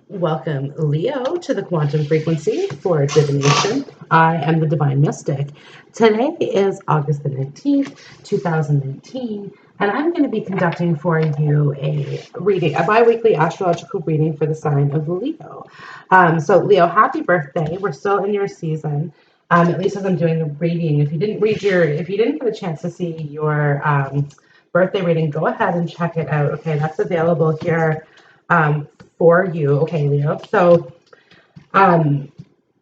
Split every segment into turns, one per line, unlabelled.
Welcome, Leo, to the quantum frequency for divination. I am the Divine Mystic. Today is August the 19th, 2019, and I'm going to be conducting for you a bi-weekly astrological reading for the sign of Leo. So, Leo, happy birthday. We're still in your season. At least as I'm doing the reading. If you didn't get a chance to see your birthday reading, go ahead and check it out. Okay, that's available here um, for you. Okay, Leo. So um,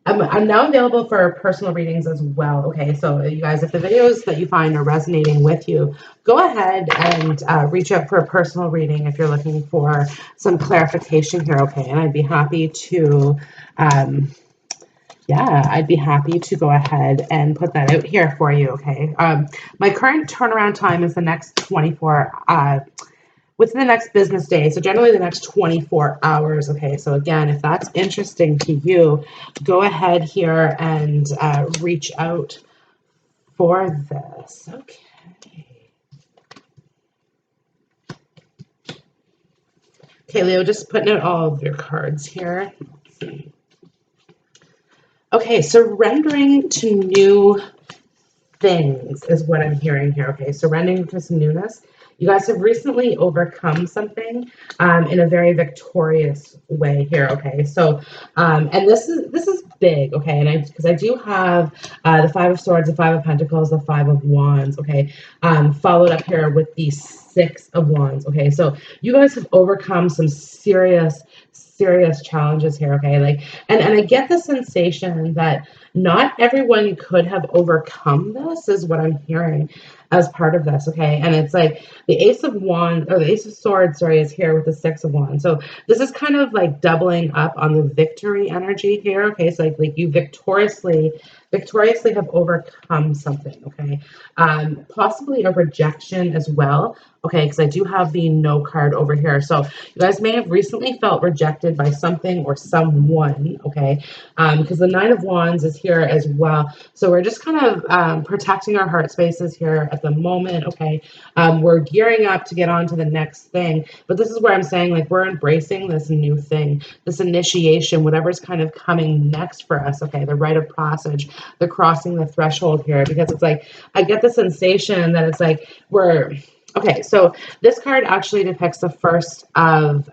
I'm now available for personal readings as well. Okay, so you guys, if the videos that you find are resonating with you, go ahead and reach out for a personal reading if you're looking for some clarification here. Okay, and I'd be happy to. I'd be happy to go ahead and put that out here for you. Okay. My current turnaround time is the next 24 within the next business day. So generally the next 24 hours. Okay. So again, if that's interesting to you, go ahead here and reach out for this. Okay. Okay, Leo, just putting out all of your cards here. Let's see. Okay, surrendering to new things is what I'm hearing here. Okay, surrendering to some newness. You guys have recently overcome something in a very victorious way here. Okay, so and this is big. Okay, and because I do have the Five of Swords, the Five of Pentacles, the Five of Wands. Okay, followed up here with the Six of Wands. Okay, so you guys have overcome some serious challenges here. Okay, like and I get the sensation that not everyone could have overcome this, is what I'm hearing as part of this. Okay, and it's like the Ace of Wands, or the Ace of Swords, sorry, is here with the Six of Wands. So this is kind of like doubling up on the victory energy here. Okay, so like you victoriously have overcome something. Okay, possibly a rejection as well. Okay, because I do have the No card over here. So you guys may have recently felt rejected by something or someone. Okay, because the Nine of Wands is here as well. So we're just kind of protecting our heart spaces here at the moment. Okay, we're gearing up to get on to the next thing. But this is where I'm saying, like, we're embracing this new thing, this initiation, whatever's kind of coming next for us. Okay, the rite of passage, the crossing the threshold here, because it's like I get the sensation that it's like we're. Okay, so this card actually depicts the first of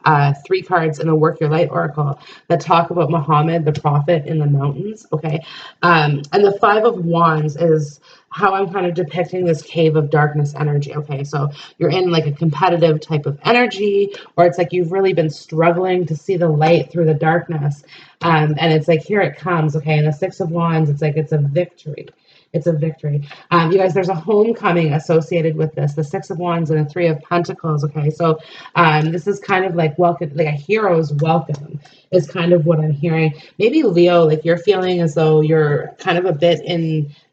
three cards in the Work Your Light Oracle that talk about Muhammad, the prophet in the mountains. Okay, and the Five of Wands is how I'm kind of depicting this cave of darkness energy. Okay, so you're in like a competitive type of energy, or it's like you've really been struggling to see the light through the darkness. And it's like, here it comes. Okay, and the Six of Wands, it's like it's a victory. It's a victory. You guys, there's a homecoming associated with this, the Six of Wands and the Three of Pentacles. Okay, so this is kind of like welcome, like a hero's welcome is kind of what I'm hearing. Maybe Leo, like you're feeling as though you're kind of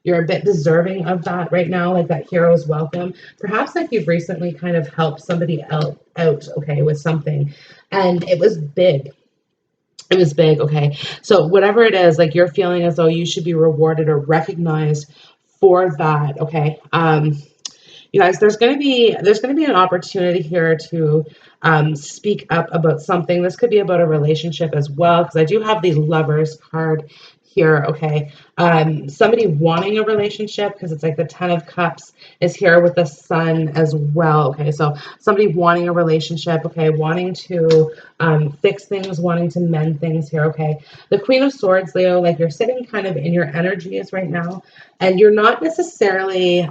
you're a bit deserving of that right now, like that hero's welcome. Perhaps like you've recently kind of helped somebody else out, okay, with something, and it was big. It was big. Okay. So whatever it is, like you're feeling as though you should be rewarded or recognized for that. Okay. You guys, there's gonna be an opportunity here to speak up about something. This could be about a relationship as well, because I do have the Lovers card here. Okay, somebody wanting a relationship, because it's like the Ten of Cups is here with the Sun as well. Okay, so somebody wanting a relationship. Okay, wanting to fix things, wanting to mend things here. Okay, the Queen of Swords, Leo, like you're sitting kind of in your energies right now, and you're not necessarily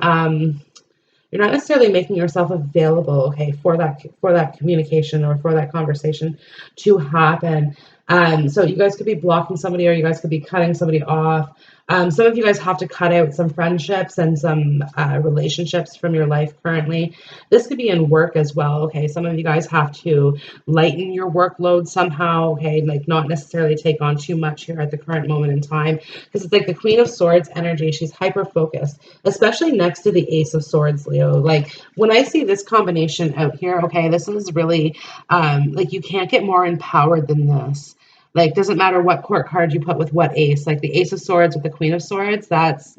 making yourself available, okay, for that communication or for that conversation to happen. So you guys could be blocking somebody, or you guys could be cutting somebody off. Some of you guys have to cut out some friendships and some relationships from your life currently. This could be in work as well. Okay, some of you guys have to lighten your workload somehow. Okay, like not necessarily take on too much here at the current moment in time, because it's like the Queen of Swords energy. She's hyper focused, especially next to the Ace of Swords, Leo. Like when I see this combination out here, okay, this is really like you can't get more empowered than this. Like, doesn't matter what court card you put with what ace. Like the Ace of Swords with the Queen of Swords, that's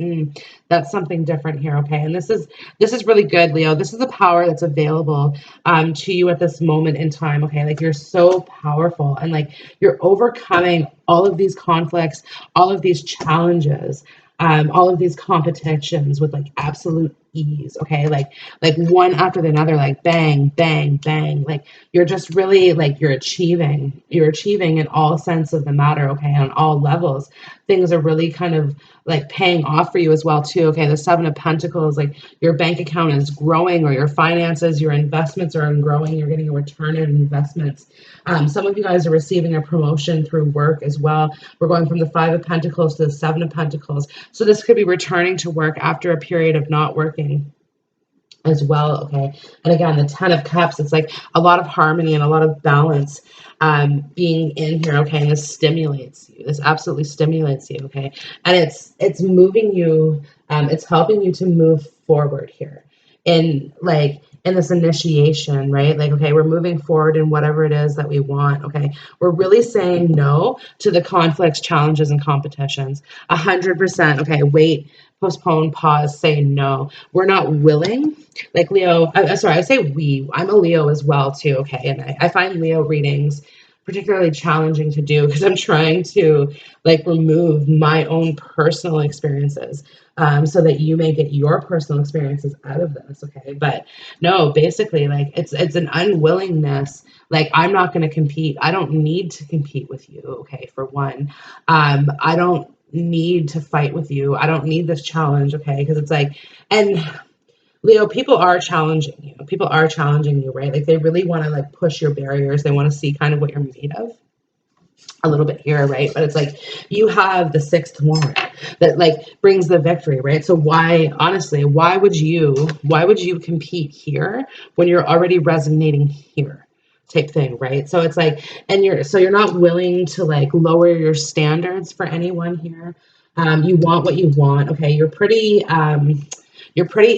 something different here, okay? And this is really good, Leo. This is the power that's available to you at this moment in time, okay? Like, you're so powerful, and like you're overcoming all of these conflicts, all of these challenges, all of these competitions with like absolute ease, okay? Like one after the other, like bang, bang, bang. Like you're just really like you're achieving in all sense of the matter, okay, on all levels. Things are really kind of like paying off for you as well too, okay? The Seven of Pentacles, like your bank account is growing, or your finances, your investments are growing. You're getting a return on investments. Some of you guys are receiving a promotion through work as well. We're going from the Five of Pentacles to the Seven of Pentacles. So this could be returning to work after a period of not working as well, okay? And again, the Ten of Cups, it's like a lot of harmony and a lot of balance being in here, okay? And this stimulates you. This absolutely stimulates you, okay? And it's moving you, it's helping you to move forward here in like in this initiation, right? Like, okay, we're moving forward in whatever it is that we want, okay? We're really saying no to the conflicts, challenges, and competitions. 100%, okay? Wait, postpone, pause, say no. We're not willing. Like Leo, sorry, I say we. I'm a Leo as well too, okay? And I find Leo readings particularly challenging to do because I'm trying to like remove my own personal experiences so that you may get your personal experiences out of this, okay? But no, basically, like it's an unwillingness. Like, I'm not going to compete. I don't need to compete with you, okay? For one, I don't need to fight with you. I don't need this challenge, okay? Because it's like, and Leo, people are challenging you. People are challenging you, right? Like, they really want to like push your barriers. They want to see kind of what you're made of a little bit here, right? But it's like you have the sixth one that like brings the victory, right? So why, honestly, why would you compete here when you're already resonating here? Type thing, right? So it's like, and you're not willing to like lower your standards for anyone here. You want what you want, okay? You're pretty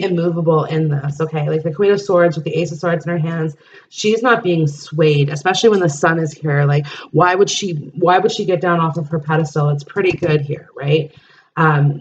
immovable in this, okay? Like the Queen of Swords with the Ace of Swords in her hands, she's not being swayed, especially when the sun is here. Like, why would she get down off of her pedestal? It's pretty good here, right?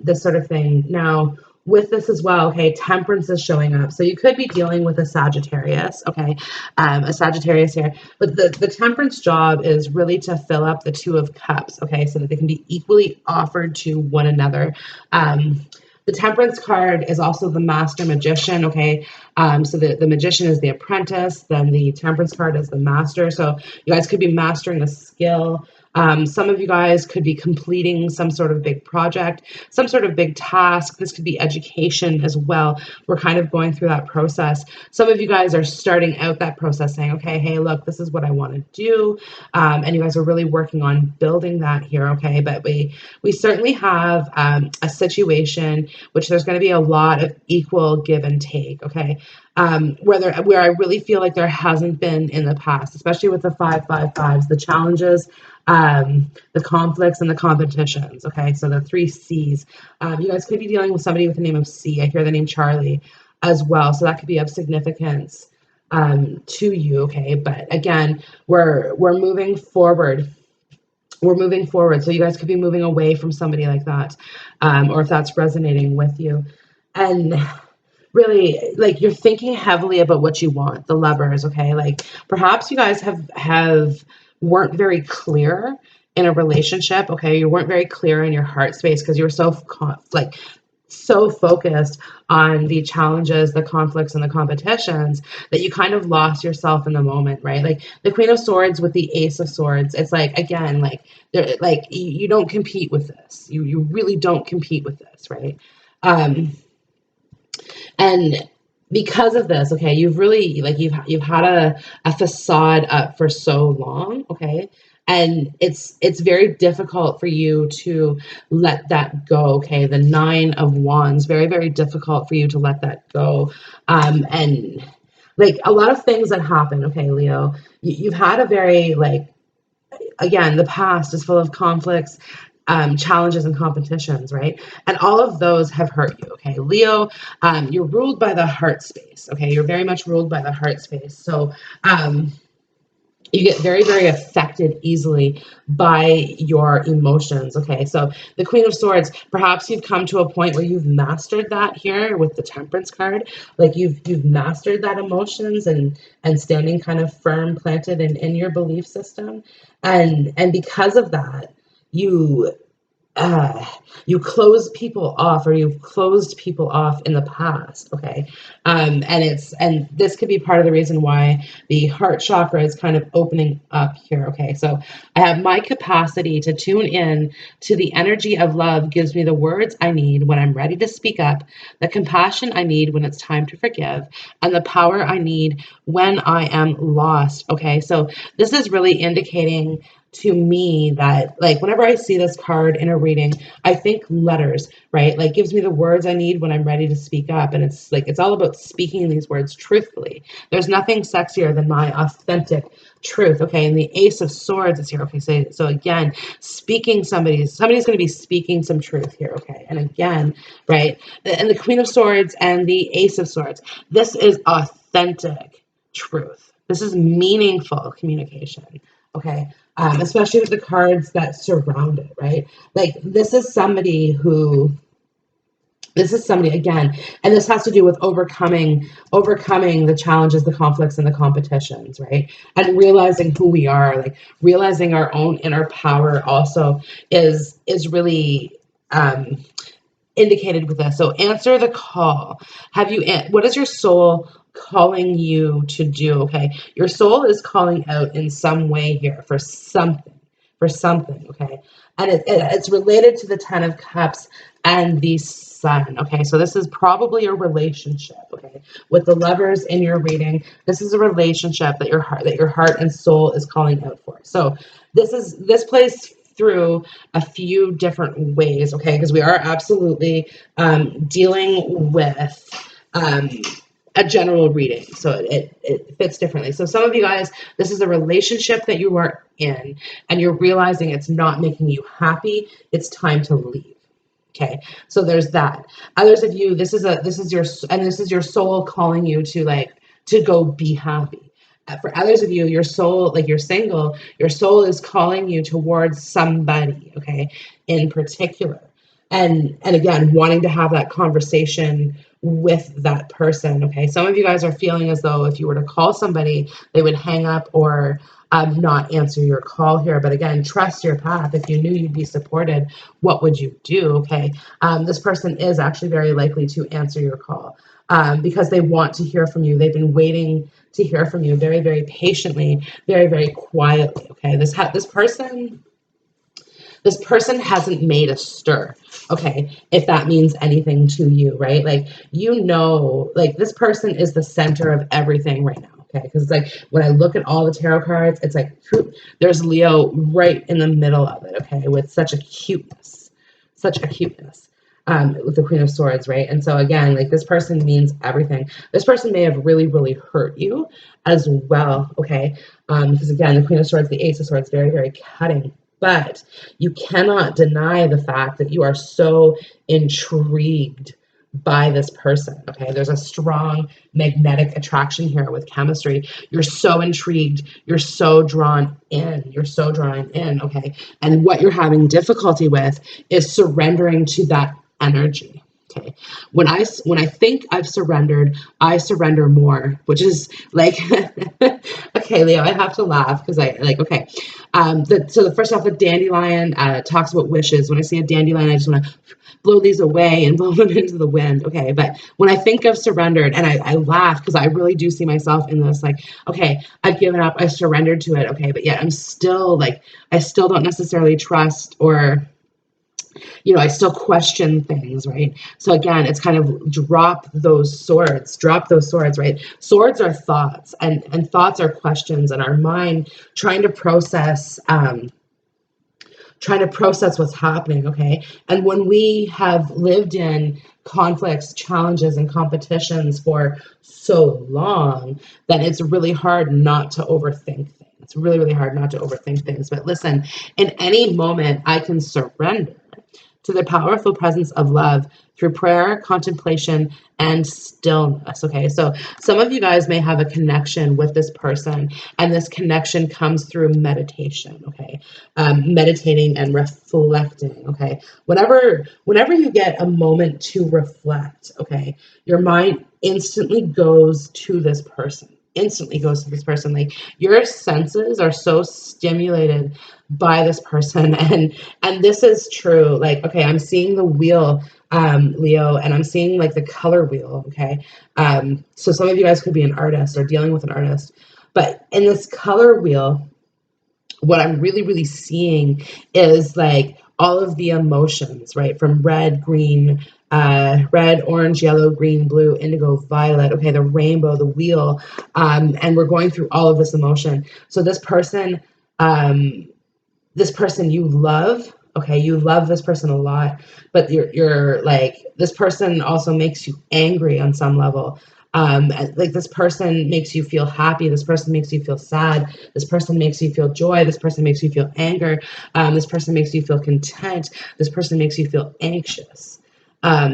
This sort of thing. Now, with this as well, okay, temperance is showing up. So you could be dealing with a Sagittarius, okay, a Sagittarius here. But the temperance job is really to fill up the Two of Cups, okay, so that they can be equally offered to one another. The temperance card is also the master magician, okay? So the magician is the apprentice, then the temperance card is the master. So you guys could be mastering a skill. Some of you guys could be completing some sort of big project, some sort of big task. This could be education as well. We're kind of going through that process. Some of you guys are starting out that process saying, okay, hey, look, this is what I want to do. And you guys are really working on building that here, okay? But we certainly have a situation which there's going to be a lot of equal give and take, okay? Where I really feel like there hasn't been in the past, especially with the 555s, the challenges, the conflicts, and the competitions, okay? So the three C's. You guys could be dealing with somebody with the name of C. I hear the name Charlie as well, so that could be of significance to you, okay? But again, we're moving forward. We're moving forward. So you guys could be moving away from somebody like that, or if that's resonating with you. And really, like, you're thinking heavily about what you want, the Lovers, okay? Like, perhaps you guys have weren't very clear in a relationship, okay? You weren't very clear in your heart space because you were so focused on the challenges, the conflicts, and the competitions that you kind of lost yourself in the moment, right? Like the Queen of Swords with the Ace of Swords, it's like, again, like you don't compete with this. You really don't compete with this, right? Um, and because of this, okay, you've really like you've had a facade up for so long, okay, and it's very difficult for you to let that go, okay. The Nine of Wands, very, very difficult for you to let that go. And like a lot of things that happen, okay, Leo, you've had a very like, again, the past is full of conflicts, challenges, and competitions, right? And all of those have hurt you, okay? Leo, you're ruled by the heart space, okay? You're very much ruled by the heart space. So you get very, very affected affected easily by your emotions. Okay, so the Queen of Swords, perhaps you've come to a point where you've mastered that here with the Temperance card. Like you've mastered that emotions and standing kind of firm, planted in your belief system. And because of that, you uh, you close people off, or you've closed people off in the past. Okay, and this could be part of the reason why the heart chakra is kind of opening up here. Okay, so I have my capacity to tune in to the energy of love gives me the words I need when I'm ready to speak up, the compassion I need when it's time to forgive, and the power I need when I am lost. Okay, so this is really indicating to me that, like, whenever I see this card in a reading, I think letters, right? Like, gives me the words I need when I'm ready to speak up. And it's like, it's all about speaking these words truthfully. There's nothing sexier than my authentic truth. Okay, and the Ace of Swords is here. Okay, so again, speaking somebody's going to be speaking some truth here. Okay, and again, right, and the Queen of Swords and the Ace of Swords, this is authentic truth. This is meaningful communication. Okay, especially with the cards that surround it, right? Like this is somebody again, and this has to do with overcoming the challenges, the conflicts, and the competitions, right? And realizing who we are, like realizing our own inner power also is really indicated with this. So answer the call. What is your soul calling you to do? Okay, your soul is calling out in some way here for something. Okay, and it's related to the Ten of Cups and the Sun. Okay, so this is probably a relationship. Okay, with the Lovers in your reading, this is a relationship that your heart and soul is calling out for. So this plays through a few different ways, okay? Because we are absolutely dealing with a general reading, so it fits differently. So some of you guys, this is a relationship that you are in, and you're realizing it's not making you happy. It's time to leave. Okay, so there's that. Others of you, this is your soul calling you to go be happy. For others of you, your soul, like you're single, your soul is calling you towards somebody, okay, in particular. And again, wanting to have that conversation with that person, okay? Some of you guys are feeling as though if you were to call somebody, they would hang up or not answer your call here. But again, trust your path. If you knew you'd be supported, what would you do? Okay. This person is actually very likely to answer your call because they want to hear from you. They've been waiting to hear from you very, very patiently, very, very quietly. Okay. This person hasn't made a stir. Okay, if that means anything to you, right? Like, like this person is the center of everything right now. Okay, because it's like when I look at all the tarot cards, it's like there's Leo right in the middle of it. Okay, with such a cuteness, with the Queen of Swords, right? And so again, like this person means everything. This person may have really, really hurt you as well. Okay, because again, the Queen of Swords, the Ace of Swords, very, very cutting. But you cannot deny the fact that you are so intrigued by this person. Okay, there's a strong magnetic attraction here with chemistry. You're so intrigued, you're so drawn in, okay? And what you're having difficulty with is surrendering to that energy. Okay, when I think I've surrendered, I surrender more, which is like, okay, Leo, I have to laugh because I like, okay. So first off, the dandelion talks about wishes. When I see a dandelion, I just want to blow these away and blow them into the wind. Okay, but when I think of surrendered, and I laugh because I really do see myself in this, like, okay, I've given up, I surrendered to it. Okay, but yet I'm still like, I still don't necessarily trust, or I still question things, right? So again, it's kind of drop those swords, right? Swords are thoughts, and thoughts are questions, and our mind trying to process what's happening, okay? And when we have lived in conflicts, challenges, and competitions for so long, then it's really hard not to overthink things. It's really, really hard not to overthink things. But listen, in any moment, I can surrender to the powerful presence of love through prayer, contemplation, and stillness. Okay, so some of you guys may have a connection with this person, and this connection comes through meditation. Okay, meditating and reflecting. Okay, whenever you get a moment to reflect, okay, your mind instantly goes to this person. Instantly goes to this person. Like your senses are so stimulated by this person, and this is true. Like, okay, I'm seeing the wheel, Leo, and I'm seeing like the color wheel. Okay, so some of you guys could be an artist or dealing with an artist, but in this color wheel, what I'm really, really seeing is like all of the emotions, right? From red, orange, yellow, green, blue, indigo, violet. Okay, the rainbow, the wheel, and we're going through all of this emotion. So um, this person you love, okay, you love this person a lot, but you're like, this person also makes you angry on some level. Like this person makes you feel happy, this person makes you feel sad, this person makes you feel joy, this person makes you feel anger, this person makes you feel content, this person makes you feel anxious.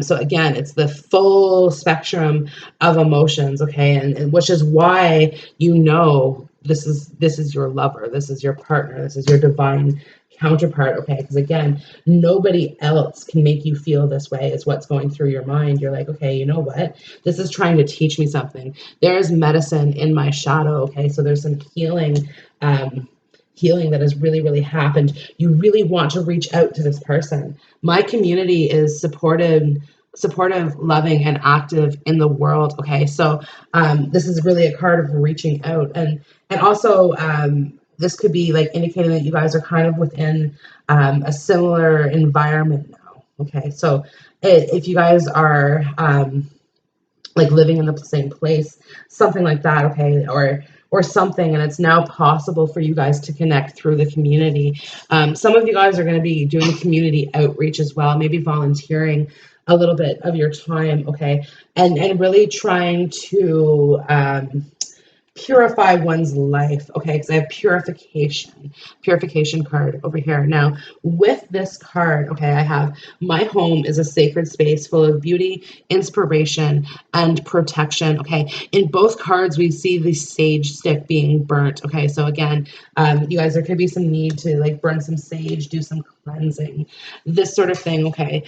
So again, it's the full spectrum of emotions, okay, and which is why you know this is your lover, this is your partner, this is your divine counterpart, okay? Because again, nobody else can make you feel this way is what's going through your mind. You're like, okay, you know what? This is trying to teach me something. There is medicine in my shadow, okay? So there's some healing that has really, really happened. You really want to reach out to this person. My community is supportive, loving, and active in the world. Okay, so this is really a card of reaching out, and also this could be like indicating that you guys are kind of within a similar environment now. Okay, so if you guys are like living in the same place, something like that, okay, or something, and it's now possible for you guys to connect through the community. Some of you guys are going to be doing community outreach as well, maybe volunteering a little bit of your time, okay, and really trying to purify one's life, okay, because I have purification card over here. Now with this card, okay, I have my home is a sacred space full of beauty, inspiration, and protection. Okay, in both cards we see the sage stick being burnt. Okay, so again, you guys, there could be some need to like burn some sage, do some cleansing, this sort of thing. Okay,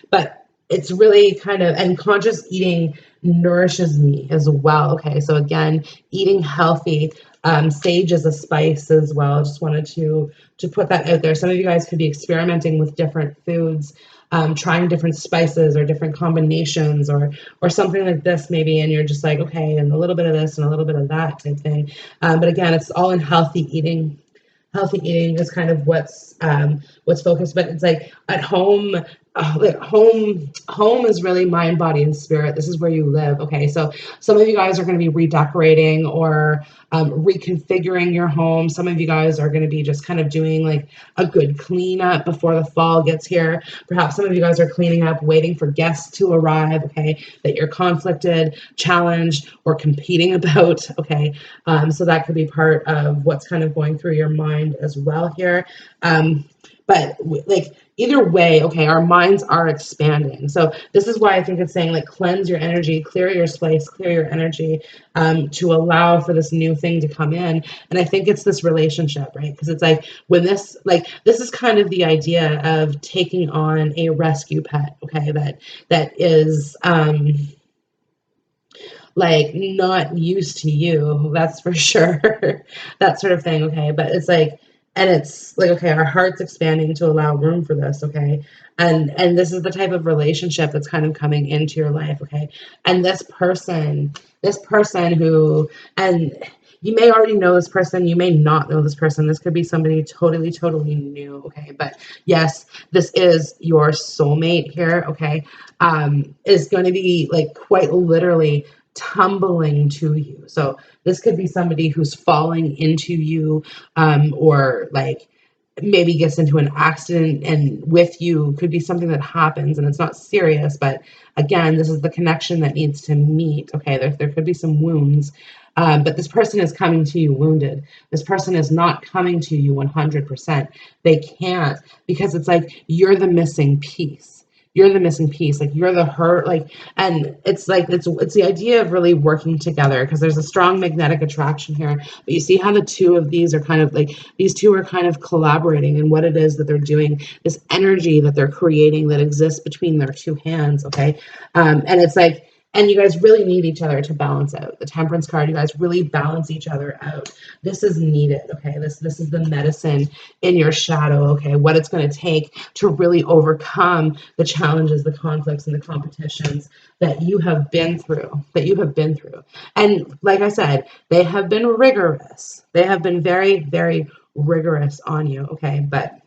but it's really kind of, and conscious eating nourishes me as well. Okay, so again, eating healthy, sage is a spice as well. Just wanted to put that out there. Some of you guys could be experimenting with different foods, trying different spices or different combinations, or something like this maybe, and you're just like, okay, and a little bit of this and a little bit of that type thing. But again, it's all in healthy eating. Healthy eating is kind of what's focused, but it's like at home, like home is really mind, body, and spirit. This is where you live. Okay, so some of you guys are going to be redecorating or reconfiguring your home. Some of you guys are going to be just kind of doing like a good cleanup before the fall gets here. Perhaps some of you guys are cleaning up, waiting for guests to arrive, okay, that you're conflicted, challenged, or competing about. Okay, so that could be part of what's kind of going through your mind as well here. But like either way, okay, our minds are expanding. So this is why I think it's saying like cleanse your energy, clear your space, clear your energy, to allow for this new thing to come in. And I think it's this relationship, right? Because it's like when this is kind of the idea of taking on a rescue pet, okay, that is like not used to you, that's for sure. That sort of thing, okay, but it's like, and it's like, okay, our heart's expanding to allow room for this, okay, and this is the type of relationship that's kind of coming into your life, okay, and this person who, and you may already know this person, you may not know this person, this could be somebody totally, totally new, okay, but yes, this is your soulmate here, okay, is going to be like quite literally tumbling to you. So this could be somebody who's falling into you, or like maybe gets into an accident and with you. Could be something that happens and it's not serious, but again, this is the connection that needs to meet. Okay, there could be some wounds, But this person is coming to you wounded. This person is not coming to you 100%. They can't, because it's like you're the missing piece. You're the missing piece. Like you're the hurt. Like, and it's like it's the idea of really working together, because there's a strong magnetic attraction here. But you see how the two of these are kind of like, these two are kind of collaborating in what it is that they're doing. This energy that they're creating that exists between their two hands. Okay, and it's like, and you guys really need each other to balance out. The Temperance card, you guys really balance each other out. This is needed, okay? This is the medicine in your shadow, okay? What it's going to take to really overcome the challenges, the conflicts, and the competitions that you have been through, And like I said, they have been rigorous. They have been very, very rigorous on you, okay? But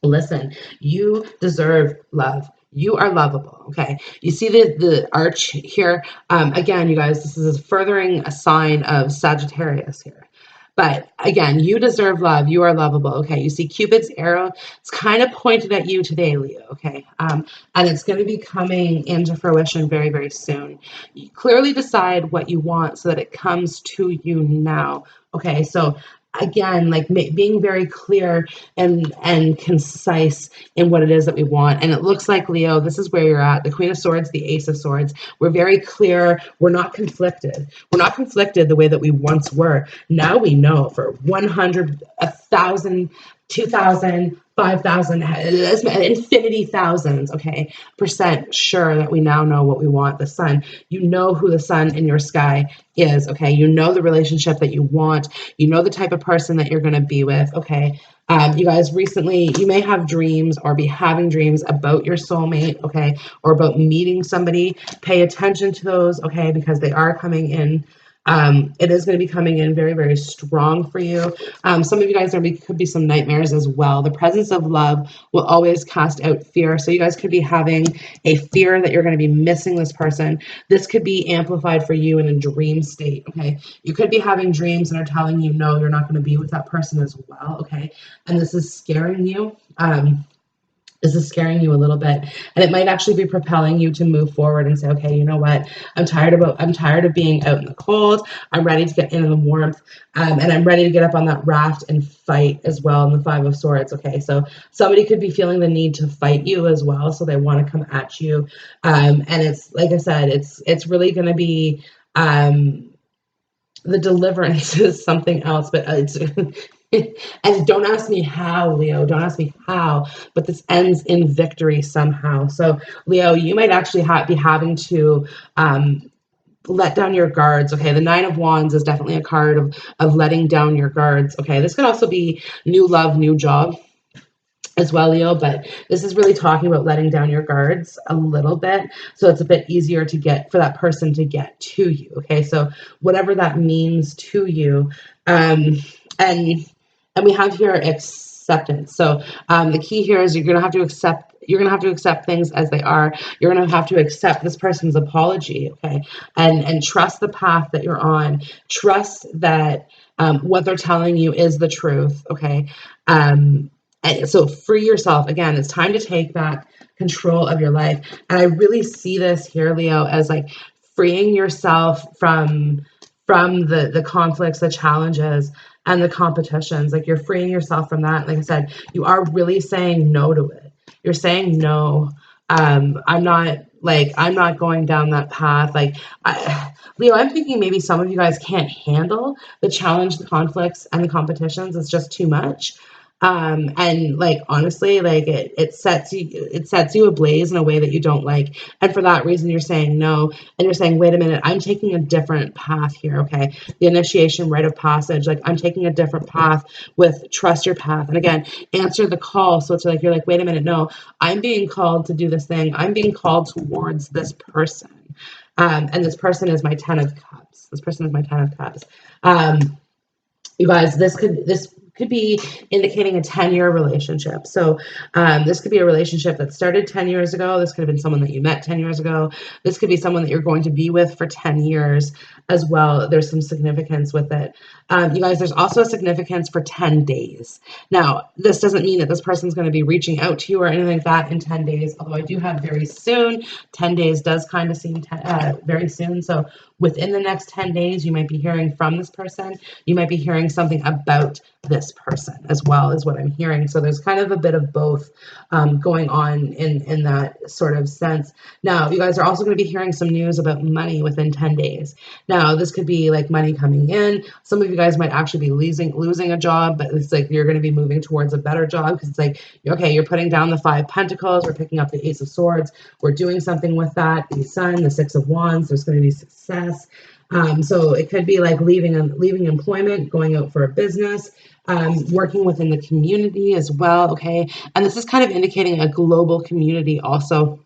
listen, you deserve love. You are lovable. Okay. You see the arch here. Again, you guys, this is furthering a sign of Sagittarius here. But again, you deserve love. You are lovable. Okay. You see Cupid's arrow. It's kind of pointed at you today, Leo. Okay. And it's going to be coming into fruition very, very soon. You clearly decide what you want so that it comes to you now. Okay. So again, like being very clear and concise in what it is that we want. And it looks like, Leo, this is where you're at. The Queen of Swords, the Ace of Swords. We're very clear. We're not conflicted. We're not conflicted the way that we once were. Now we know for 100, 1,000, 2,000, 5,000, infinity thousands, okay, percent sure that we now know what we want. The sun. You know who the sun in your sky is, okay? You know the relationship that you want. You know the type of person that you're going to be with, okay? You guys recently, you may have dreams or be having dreams about your soulmate, okay, or about meeting somebody. Pay attention to those, okay, because they are coming in. It is going to be coming in very, very strong for you. Some of you guys could be some nightmares as well. The presence of love will always cast out fear. So you guys could be having a fear that you're going to be missing this person. This could be amplified for you in a dream state, okay? You could be having dreams and are telling you, no, you're not going to be with that person as well, okay? And this is scaring you. This is scaring you a little bit, and it might actually be propelling you to move forward and say, okay, you know what, I'm tired of being out in the cold. I'm ready to get into the warmth, and I'm ready to get up on that raft and fight as well in the Five of Swords. Okay, so somebody could be feeling the need to fight you as well, so they want to come at you, and it's like I said, it's really going to be the deliverance is something else, but it's and don't ask me how, Leo. Don't ask me how, but this ends in victory somehow. So, Leo, you might actually be having to let down your guards. Okay, the Nine of Wands is definitely a card of letting down your guards. Okay, this could also be new love, new job as well, Leo, but this is really talking about letting down your guards a little bit, so it's a bit easier to get for that person to get to you. Okay, so whatever that means to you, and we have here acceptance. So the key here is you're gonna have to accept things as they are. You're gonna have to accept this person's apology, okay, and trust the path that you're on. Trust that what they're telling you is the truth, okay. And so free yourself. Again, it's time to take back control of your life. And I really see this here, Leo, as like freeing yourself from the conflicts, the challenges, and the competitions. Like you're freeing yourself from that. Like I said, you are really saying no to it. You're saying no. I'm not going down that path. Leo, I'm thinking maybe some of you guys can't handle the challenge, the conflicts, and the competitions. It's just too much. And like honestly, like it sets you ablaze in a way that you don't like, and for that reason you're saying no, and you're saying, wait a minute, I'm taking a different path here. Okay, the initiation rite of passage, like I'm taking a different path with trust your path. And again, answer the call. So it's like you're like, wait a minute, no, I'm being called to do this thing. I'm being called towards this person, and this person is my Ten of Cups. This person is my Ten of Cups. You guys, this could be indicating a 10-year relationship. So this could be a relationship that started 10 years ago. This could have been someone that you met 10 years ago. This could be someone that you're going to be with for 10 years as well. There's some significance with it. You guys, there's also a significance for 10 days. Now, this doesn't mean that this person's going to be reaching out to you or anything like that in 10 days, although I do have very soon. 10 days does kind of seem very soon. So within the next 10 days, you might be hearing from this person. You might be hearing something about this person as well, is what I'm hearing. So there's kind of a bit of both going on in that sort of sense. Now, you guys are also going to be hearing some news about money within 10 days. Now, this could be like money coming in. Some of you guys might actually be losing a job, but it's like you're going to be moving towards a better job, because it's like, okay, you're putting down the 5 Pentacles, we're picking up the Ace of Swords, we're doing something with that, the Sun, the 6 of Wands, there's going to be success. So it could be like leaving employment, going out for a business, working within the community as well, okay? And this is kind of indicating a global community also.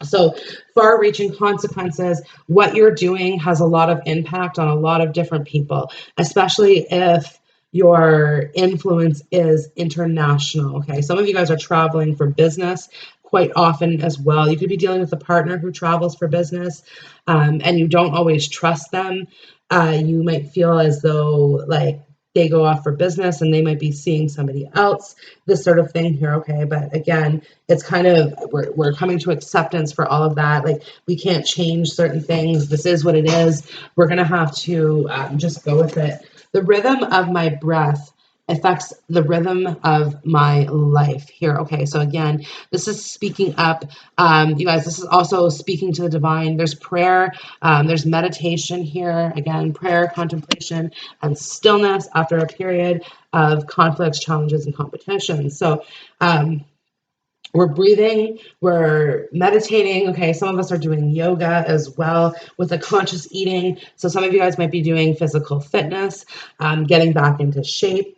So far-reaching consequences. What you're doing has a lot of impact on a lot of different people, especially if your influence is international, okay? Some of you guys are traveling for business quite often as well. You could be dealing with a partner who travels for business, and you don't always trust them. You might feel as though like they go off for business and they might be seeing somebody else, this sort of thing here, okay? But again, it's kind of, we're coming to acceptance for all of that. Like, we can't change certain things. This is what it is. We're going to have to just go with it. The rhythm of my breath affects the rhythm of my life here. Okay, so again, this is speaking up. You guys, this is also speaking to the divine. There's prayer, there's meditation here. Again, prayer, contemplation, and stillness after a period of conflicts, challenges, and competition. So we're breathing, we're meditating. Okay, some of us are doing yoga as well with the conscious eating. So some of you guys might be doing physical fitness, getting back into shape.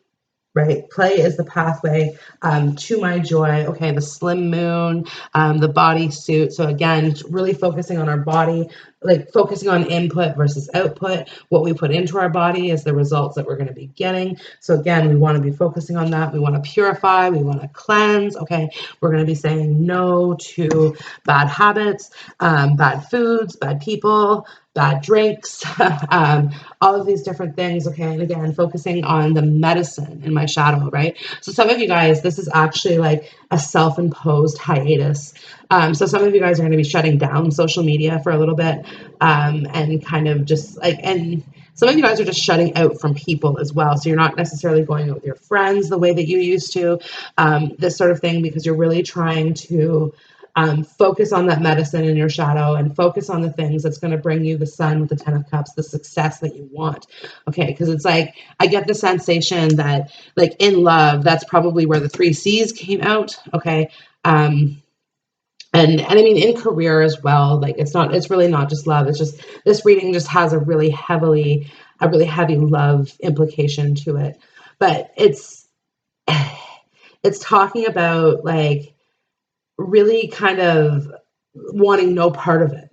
Right, play is the pathway to my joy. Okay, the slim moon, the bodysuit. So again, really focusing on our body, like focusing on input versus output. What we put into our body is the results that we're going to be getting. So again, we want to be focusing on that. We want to purify. We want to cleanse. Okay, we're going to be saying no to bad habits, bad foods, bad people, bad drinks, all of these different things. Okay, and again, focusing on the medicine in my shadow, right? So some of you guys, this is actually like a self-imposed hiatus. So some of you guys are going to be shutting down social media for a little bit, and kind of just like, and some of you guys are just shutting out from people as well. So you're not necessarily going out with your friends the way that you used to, this sort of thing, because you're really trying to focus on that medicine in your shadow and focus on the things that's going to bring you the Sun with the 10 of Cups, the success that you want. Okay, because it's like, I get the sensation that like in love, that's probably where the 3 C's came out. Okay. And I mean, in career as well, like it's really not just love. It's just, this reading just has a really heavy love implication to it. But it's talking about like really kind of wanting no part of it,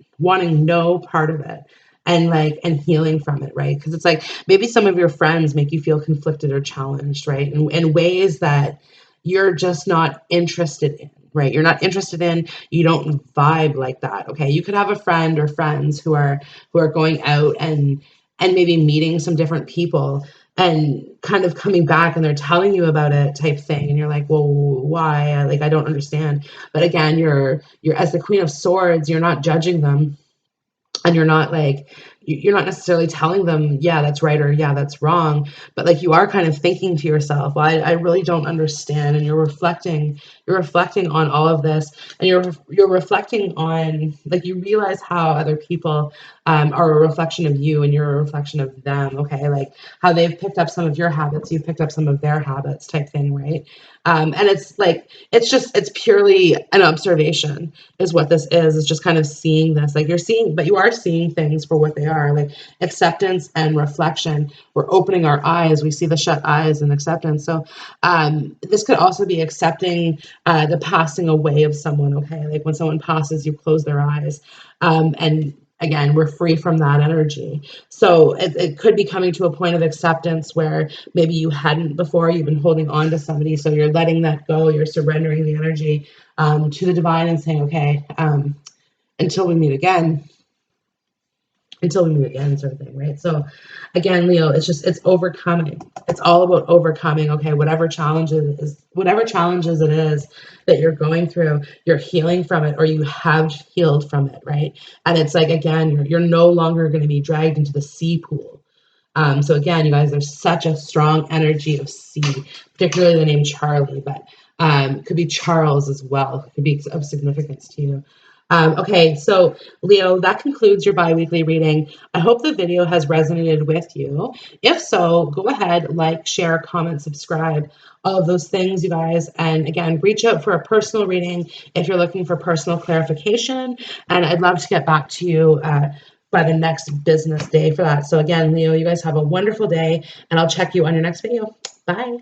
and healing from it, right? Because it's like maybe some of your friends make you feel conflicted or challenged, right? In ways that you're just not interested in, right? You're not interested in, you don't vibe like that. Okay. You could have a friend or friends who are going out and maybe meeting some different people and kind of coming back and they're telling you about it type thing. And you're like, well, why? Like, I don't understand. But again, you're as the Queen of Swords, you're not judging them, and you're not like, you're not necessarily telling them, yeah, that's right, or yeah, that's wrong, but like you are kind of thinking to yourself, well, I really don't understand. And you're reflecting on all of this, and you're reflecting on, like, you realize how other people are a reflection of you and you're a reflection of them. Okay, like how they've picked up some of your habits, you've picked up some of their habits type thing, right? And it's like, it's purely an observation is what this is. It's just kind of seeing this, like you're seeing, but you are seeing things for what they are, like acceptance and reflection. We're opening our eyes. We see the shut eyes and acceptance. So this could also be accepting the passing away of someone. Okay, like when someone passes, you close their eyes, and again, we're free from that energy. So it could be coming to a point of acceptance where maybe you hadn't before. You've been holding on to somebody, so you're letting that go. You're surrendering the energy to the divine and saying, okay, until we meet again, until we meet again, sort of thing, right? So again, Leo, it's overcoming. It's all about overcoming, okay, whatever challenges it is that you're going through, you're healing from it, or you have healed from it, right? And it's like, again, you're no longer going to be dragged into the sea pool. So again, you guys, there's such a strong energy of C, particularly the name Charlie, but could be Charles as well. Could be of significance to you. Okay, so Leo, that concludes your bi-weekly reading. I hope the video has resonated with you. If so, go ahead, like, share, comment, subscribe, all of those things, you guys. And again, reach out for a personal reading if you're looking for personal clarification. And I'd love to get back to you by the next business day for that. So again, Leo, you guys have a wonderful day, and I'll check you on your next video. Bye.